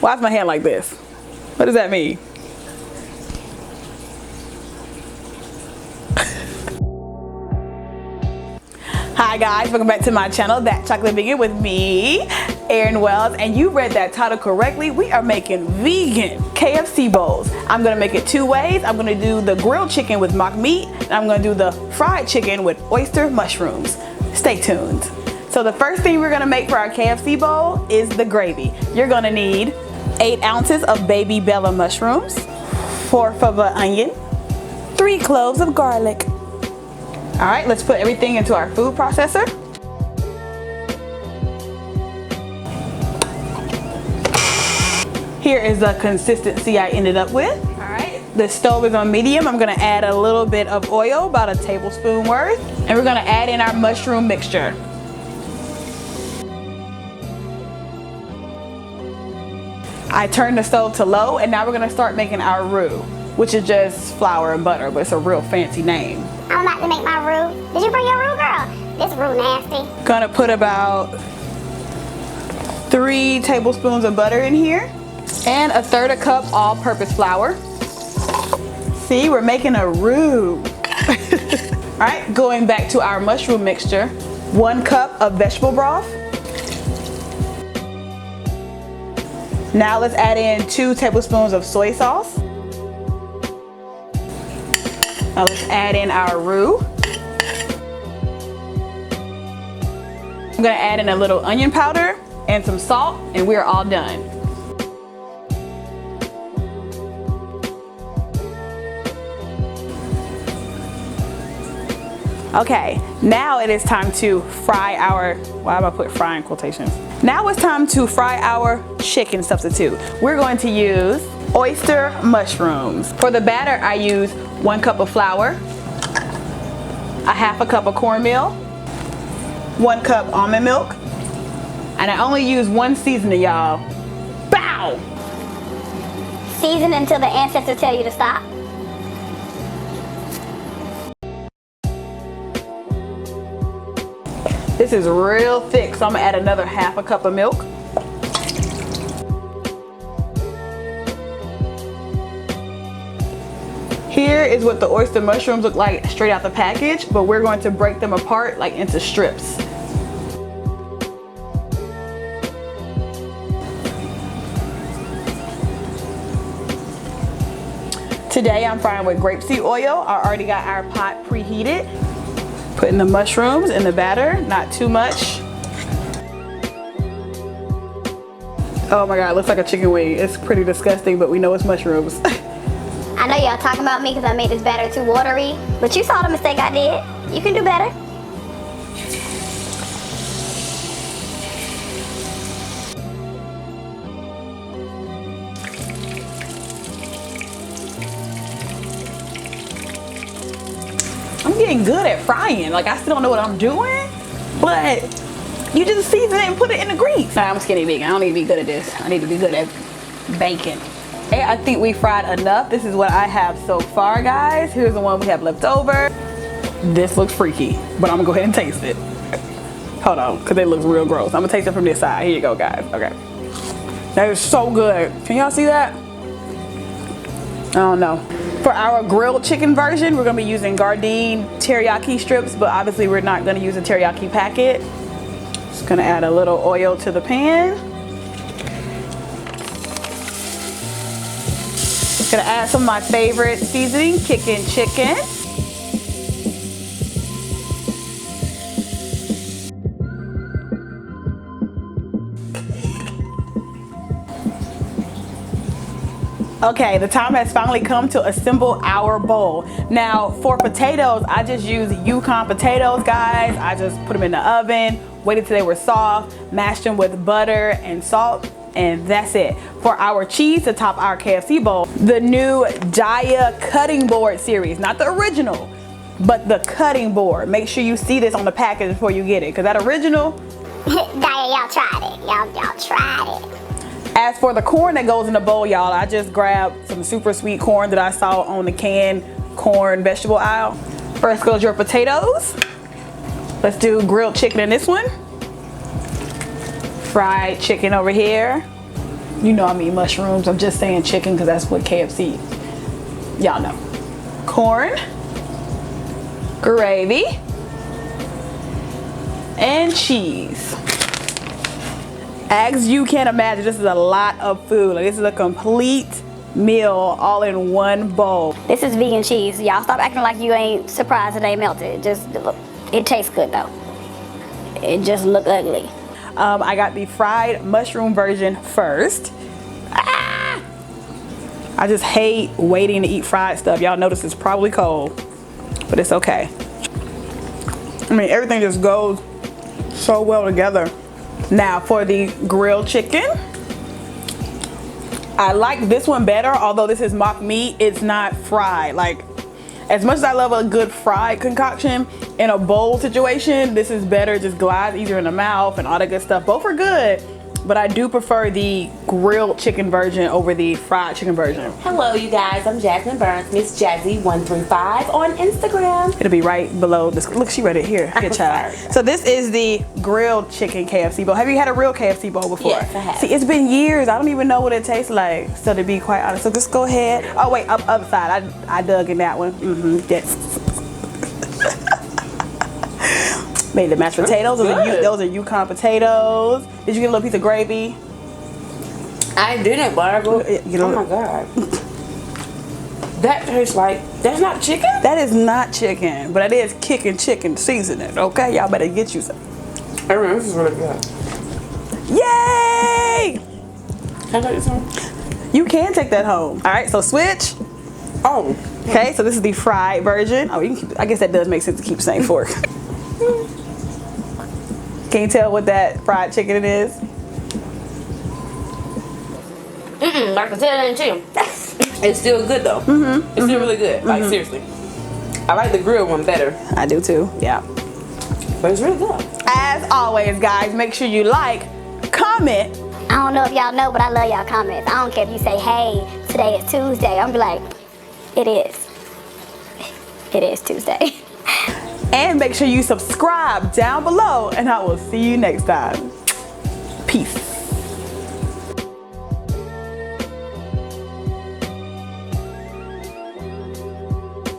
Why is my hand like this? What does that mean? Hi guys, welcome back to my channel, That Chocolate Vegan, with me, Erin Wells, and you read that title correctly. We are making vegan KFC bowls. I'm gonna make it two ways. I'm gonna do the grilled chicken with mock meat, and I'm gonna do the fried chicken with oyster mushrooms. Stay tuned. So the first thing we're gonna make for our KFC bowl is the gravy. You're gonna need 8 ounces of baby Bella mushrooms, 1/4 of an onion, 3 cloves of garlic. All right, let's put everything into our food processor. Here is the consistency I ended up with. All right, the stove is on medium. I'm gonna add a little bit of oil, about a tablespoon worth, and we're gonna add in our mushroom mixture. I turned the stove to low, and now we're gonna start making our roux, which is just flour and butter, but it's a real fancy name. I'm about to make my roux. Did you bring your roux, girl? This roux nasty. Gonna put about 3 tablespoons of butter in here and 1/3 cup all-purpose flour. See, we're making a roux. All right, going back to our mushroom mixture, 1 cup of vegetable broth. Now let's add in 2 tablespoons of soy sauce. Now let's add in our roux. I'm gonna add in a little onion powder and some salt, and we're all done. Okay, now it is time to fry our, why am I put fry in quotations? Now it's time to fry our chicken substitute. We're going to use oyster mushrooms. For the batter, I use 1 cup of flour, 1/2 cup of cornmeal, 1 cup almond milk, and I only use 1 seasoning, y'all. Bow! Season until the ancestors tell you to stop. This is real thick, so I'm gonna add another 1/2 cup of milk. Here is what the oyster mushrooms look like straight out the package, but we're going to break them apart like into strips. Today I'm frying with grapeseed oil. I already got our pot preheated. Putting the mushrooms in the batter, not too much. Oh my God, it looks like a chicken wing. It's pretty disgusting, but we know it's mushrooms. I know y'all talking about me because I made this batter too watery, but you saw the mistake I did. You can do better. I'm getting good at frying. Like, I still don't know what I'm doing, but you just season it and put it in the grease. Nah, I'm skinny vegan. I don't need to be good at this. I need to be good at baking. Okay, I think we fried enough. This is what I have so far, guys. Here's the one we have left over. This looks freaky, but I'm gonna go ahead and taste it. Hold on, because it looks real gross. I'm gonna taste it from this side. Here you go, guys. Okay. That is so good. Can y'all see that? I don't know. For our grilled chicken version, we're gonna be using Gardein teriyaki strips, but obviously we're not gonna use a teriyaki packet. Just gonna add a little oil to the pan. Gonna add some of my favorite seasoning, kickin' chicken. Okay, the time has finally come to assemble our bowl. Now, for potatoes, I just use Yukon potatoes, guys. I just put them in the oven, waited till they were soft, mashed them with butter and salt, and that's it. For our cheese to top our KFC bowl, the new Daya cutting board series, not the original, but the cutting board. Make sure you see this on the package before you get it, because that original, Daya, y'all tried it. Y'all tried it. As for the corn that goes in the bowl, y'all, I just grabbed some super sweet corn that I saw on the canned corn vegetable aisle. First goes your potatoes. Let's do grilled chicken in this one. Fried chicken over here. You know I mean mushrooms. I'm just saying chicken because that's what KFC. Y'all know. Corn, gravy, and cheese. As you can imagine, this is a lot of food. Like, this is a complete meal all in one bowl. This is vegan cheese. Y'all stop acting like you ain't surprised that they melted. Just look. It tastes good though. It just look ugly. I got the fried mushroom version first. Ah! I just hate waiting to eat fried stuff. Y'all notice it's probably cold, but it's okay. I mean, everything just goes so well together. Now for the grilled chicken. I like this one better, although this is mock meat, it's not fried. Like, as much as I love a good fried concoction in a bowl situation, this is better, just glides easier in the mouth and all that good stuff. Both are good, but I do prefer the grilled chicken version over the fried chicken version. Hello, you guys. I'm Jasmine Burns, Miss Jazzy135 on Instagram. It'll be right below this. Look, she read it here. Good child. So this is the grilled chicken KFC bowl. Have you had a real KFC bowl before? Yes, I have. See, it's been years. I don't even know what it tastes like. So to be quite honest, so just go ahead. Oh wait, other side. I dug in that one. Yes. Made the mashed potatoes. Those are Yukon potatoes. Did you get a little piece of gravy? I didn't, Barbara. You know, oh my God. That tastes like, that's not chicken? that is not chicken, but it is kicking chicken seasoning. Okay, y'all better get you some. I mean, this is really good. Yay! Can I take this home? You can take that home. All right, so switch. Oh. Okay, so this is the fried version. Oh, you can keep, I guess that does make sense to keep saying fork. Can you tell what that fried chicken it is? Like I said, it ain't chicken. It's still good though. It's still really good. Like seriously. I like the grilled one better. I do too, yeah. But it's really good. As always, guys, make sure you like, comment. I don't know if y'all know, but I love y'all comments. I don't care if you say, hey, today is Tuesday. I'm be like, it is. It is Tuesday. And make sure you subscribe down below, and I will see you next time. Peace.